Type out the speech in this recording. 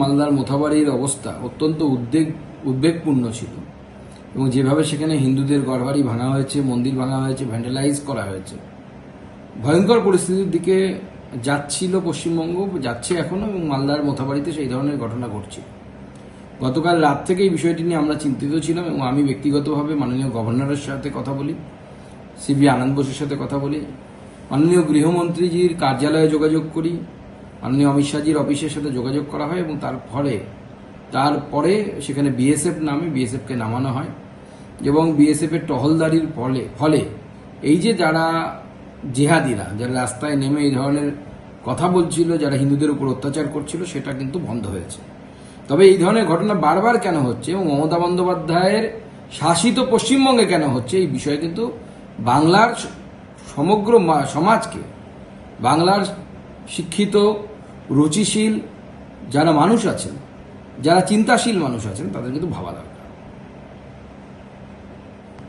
মালদার মোথাবাড়ির অবস্থা অত্যন্ত উদ্বেগপূর্ণ ছিল এবং যেভাবে সেখানে হিন্দুদের ঘরবাড়ি ভাঙা হয়েছে, মন্দির ভাঙা হয়েছে, ভ্যান্ডালাইজ করা হয়েছে, ভয়ঙ্কর পরিস্থিতির দিকে যাচ্ছিল পশ্চিমবঙ্গ, যাচ্ছে এখনো, এবং মালদার মোথাবাড়িতে সেই ধরনের ঘটনা ঘটছে। গতকাল রাত থেকে এই বিষয়টি নিয়ে আমরা চিন্তিত ছিলাম এবং আমি ব্যক্তিগতভাবে মাননীয় গভর্নরের সাথে কথা বলি, সিবি আনন্দ বোসের সাথে কথা বলি, মাননীয় গৃহমন্ত্রীজির কার্যালয়ে যোগাযোগ করি, মাননীয় অমিত শাহজির অফিসের সাথে যোগাযোগ করা হয় এবং তারপরে সেখানে বিএসএফ নামে বিএসএফকে নামানো হয় এবং বিএসএফের টহলদারির ফলে এই যে যারা জেহাদিরা, যারা রাস্তায় নেমে এই ধরনের কথা বলছিল, যারা হিন্দুদের উপর অত্যাচার করছিল, সেটা কিন্তু বন্ধ হয়েছে। তবে এই ধরনের ঘটনা বারবার কেন হচ্ছে এবং মমতা বন্দ্যোপাধ্যায়ের শাসিত পশ্চিমবঙ্গে কেন হচ্ছে, এই বিষয়ে কিন্তু বাংলার সমগ্র সমাজকে, বাংলার শিক্ষিত, রুচিশীল যারা মানুষ আছেন, যারা চিন্তাশীল মানুষ আছেন, তাদের কিন্তু ভাবা দরকার।